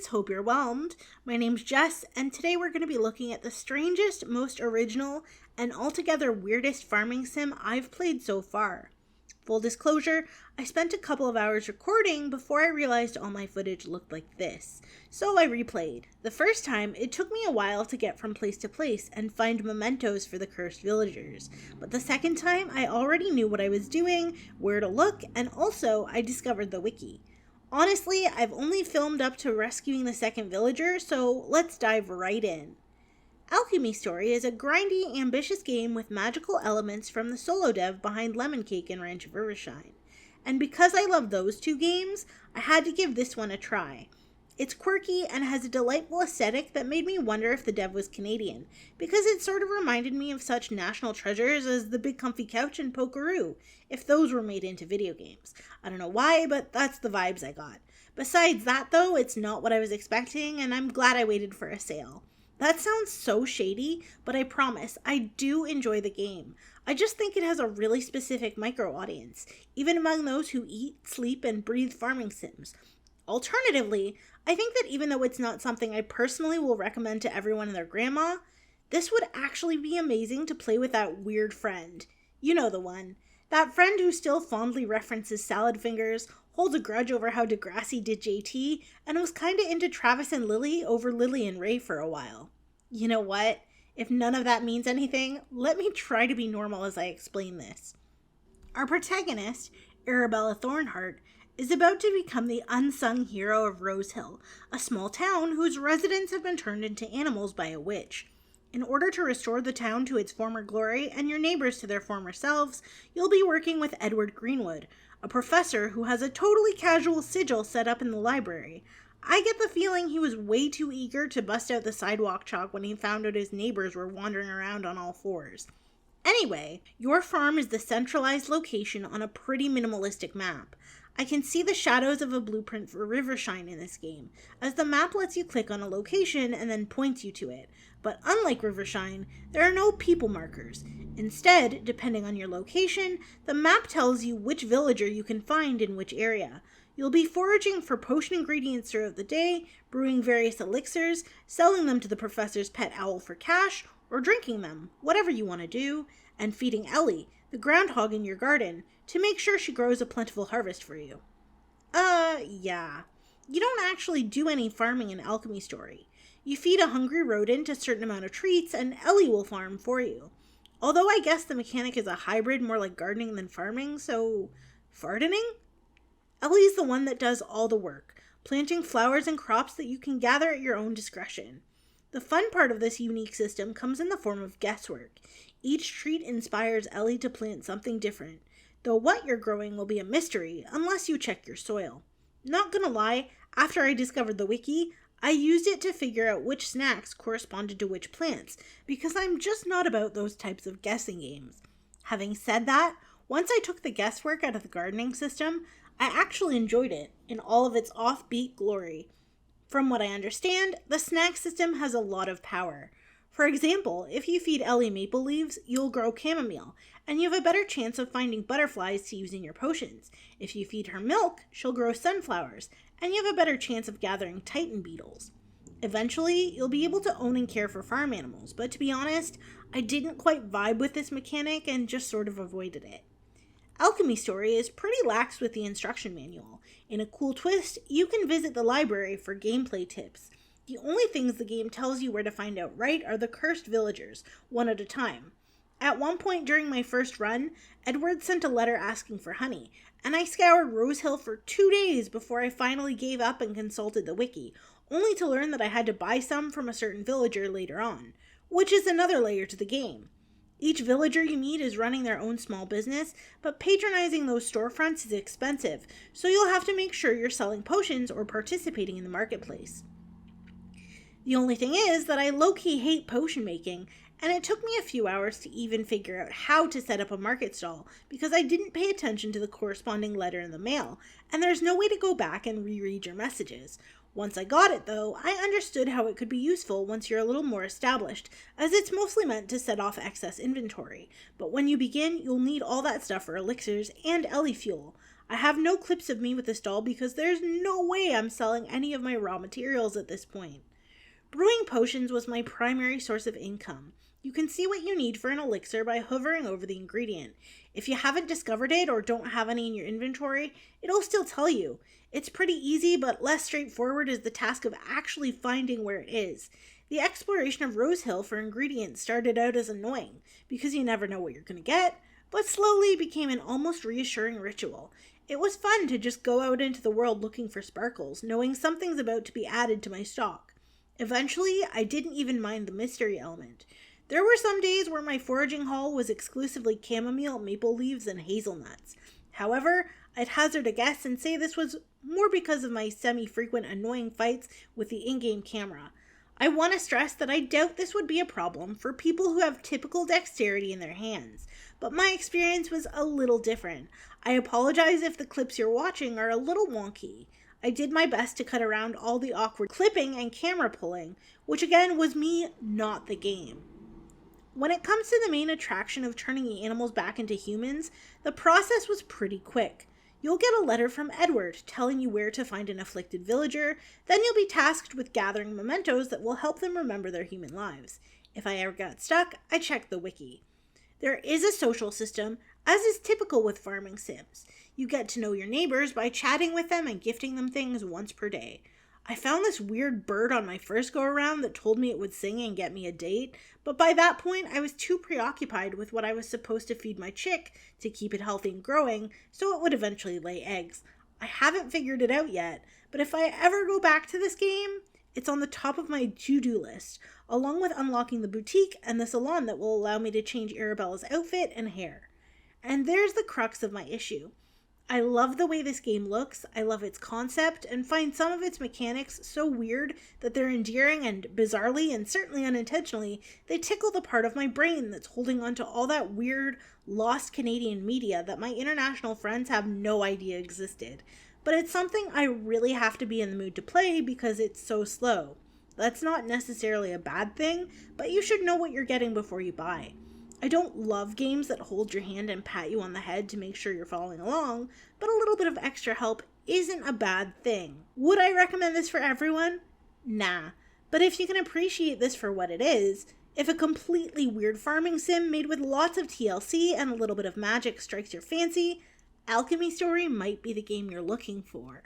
guys, hope you're whelmed. My name's Jess, and today we're going to be looking at the strangest, most original, and altogether weirdest farming sim I've played so far. Full disclosure, I spent a couple of hours recording before I realized all my footage looked like this, so I replayed. The first time, it took me a while to get from place to place and find mementos for the cursed villagers, but the second time I already knew what I was doing, where to look, and also I discovered the wiki. Honestly, I've only filmed up to rescuing the second villager, so let's dive right in. Alchemy Story is a grindy, ambitious game with magical elements from the solo dev behind Lemon Cake and Ranch of Rivershine. And because I love those two games, I had to give this one a try. It's quirky and has a delightful aesthetic that made me wonder if the dev was Canadian, because it sort of reminded me of such national treasures as the Big Comfy Couch and Pokeroo, if those were made into video games. I don't know why, but that's the vibes I got. Besides that though, it's not what I was expecting, and I'm glad I waited for a sale. That sounds so shady, but I promise, I do enjoy the game. I just think it has a really specific micro-audience, even among those who eat, sleep, and breathe farming sims. Alternatively, I think that even though it's not something I personally will recommend to everyone and their grandma, this would actually be amazing to play with that weird friend. You know the one. That friend who still fondly references salad fingers, holds a grudge over how Degrassi did JT, and was kinda into Travis and Lily over Lily and Ray for a while. You know what? If none of that means anything, let me try to be normal as I explain this. Our protagonist, Arabella Thornhart, is about to become the unsung hero of Rosehill, a small town whose residents have been turned into animals by a witch. In order to restore the town to its former glory and your neighbors to their former selves, you'll be working with Edward Greenwood, a professor who has a totally casual sigil set up in the library. I get the feeling he was way too eager to bust out the sidewalk chalk when he found out his neighbors were wandering around on all fours. Anyway, your farm is the centralized location on a pretty minimalistic map. I can see the shadows of a blueprint for Rivershine in this game, as the map lets you click on a location and then points you to it. But unlike Rivershine, there are no people markers. Instead, depending on your location, the map tells you which villager you can find in which area. You'll be foraging for potion ingredients throughout the day, brewing various elixirs, selling them to the professor's pet owl for cash, or drinking them, whatever you want to do, and feeding Ellie, the groundhog in your garden, to make sure she grows a plentiful harvest for you. Yeah. You don't actually do any farming in Alchemy Story. You feed a hungry rodent a certain amount of treats, and Ellie will farm for you. Although I guess the mechanic is a hybrid, more like gardening than farming, so... fardening? Ellie's the one that does all the work, planting flowers and crops that you can gather at your own discretion. The fun part of this unique system comes in the form of guesswork. Each treat inspires Ellie to plant something different, though what you're growing will be a mystery unless you check your soil. Not gonna lie, after I discovered the wiki, I used it to figure out which snacks corresponded to which plants, because I'm just not about those types of guessing games. Having said that, once I took the guesswork out of the gardening system, I actually enjoyed it in all of its offbeat glory. From what I understand, the snack system has a lot of power. For example, if you feed Ellie maple leaves, you'll grow chamomile, and you have a better chance of finding butterflies to use in your potions. If you feed her milk, she'll grow sunflowers, and you have a better chance of gathering titan beetles. Eventually, you'll be able to own and care for farm animals, but to be honest, I didn't quite vibe with this mechanic and just sort of avoided it. Alchemy Story is pretty lax with the instruction manual. In a cool twist, you can visit the library for gameplay tips. The only things the game tells you where to find out right are the cursed villagers, one at a time. At one point during my first run, Edward sent a letter asking for honey, and I scoured Rosehill for 2 days before I finally gave up and consulted the wiki, only to learn that I had to buy some from a certain villager later on, which is another layer to the game. Each villager you meet is running their own small business, but patronizing those storefronts is expensive, so you'll have to make sure you're selling potions or participating in the marketplace. The only thing is that I low-key hate potion making, and it took me a few hours to even figure out how to set up a market stall because I didn't pay attention to the corresponding letter in the mail, and there's no way to go back and reread your messages. Once I got it, though, I understood how it could be useful once you're a little more established, as it's mostly meant to set off excess inventory. But when you begin, you'll need all that stuff for elixirs and Ellie fuel. I have no clips of me with this doll because there's no way I'm selling any of my raw materials at this point. Brewing potions was my primary source of income. You can see what you need for an elixir by hovering over the ingredient. If you haven't discovered it or don't have any in your inventory, it'll still tell you. It's pretty easy, but less straightforward is the task of actually finding where it is. The exploration of Rose Hill for ingredients started out as annoying, because you never know what you're going to get, but slowly became an almost reassuring ritual. It was fun to just go out into the world looking for sparkles, knowing something's about to be added to my stock. Eventually, I didn't even mind the mystery element. There were some days where my foraging haul was exclusively chamomile, maple leaves, and hazelnuts. However, I'd hazard a guess and say this was more because of my semi-frequent annoying fights with the in-game camera. I want to stress that I doubt this would be a problem for people who have typical dexterity in their hands, but my experience was a little different. I apologize if the clips you're watching are a little wonky. I did my best to cut around all the awkward clipping and camera pulling, which again was me, not the game. When it comes to the main attraction of turning the animals back into humans, the process was pretty quick. You'll get a letter from Edward telling you where to find an afflicted villager, then you'll be tasked with gathering mementos that will help them remember their human lives. If I ever got stuck, I checked the wiki. There is a social system, as is typical with farming sims. You get to know your neighbors by chatting with them and gifting them things once per day. I found this weird bird on my first go around that told me it would sing and get me a date, but by that point I was too preoccupied with what I was supposed to feed my chick to keep it healthy and growing, so it would eventually lay eggs. I haven't figured it out yet, but if I ever go back to this game, it's on the top of my to-do list, along with unlocking the boutique and the salon that will allow me to change Arabella's outfit and hair. And there's the crux of my issue. I love the way this game looks, I love its concept, and find some of its mechanics so weird that they're endearing, and bizarrely, and certainly unintentionally, they tickle the part of my brain that's holding on to all that weird, lost Canadian media that my international friends have no idea existed. But it's something I really have to be in the mood to play because it's so slow. That's not necessarily a bad thing, but you should know what you're getting before you buy. I don't love games that hold your hand and pat you on the head to make sure you're following along, but a little bit of extra help isn't a bad thing. Would I recommend this for everyone? Nah. But if you can appreciate this for what it is, if a completely weird farming sim made with lots of TLC and a little bit of magic strikes your fancy, Alchemy Story might be the game you're looking for.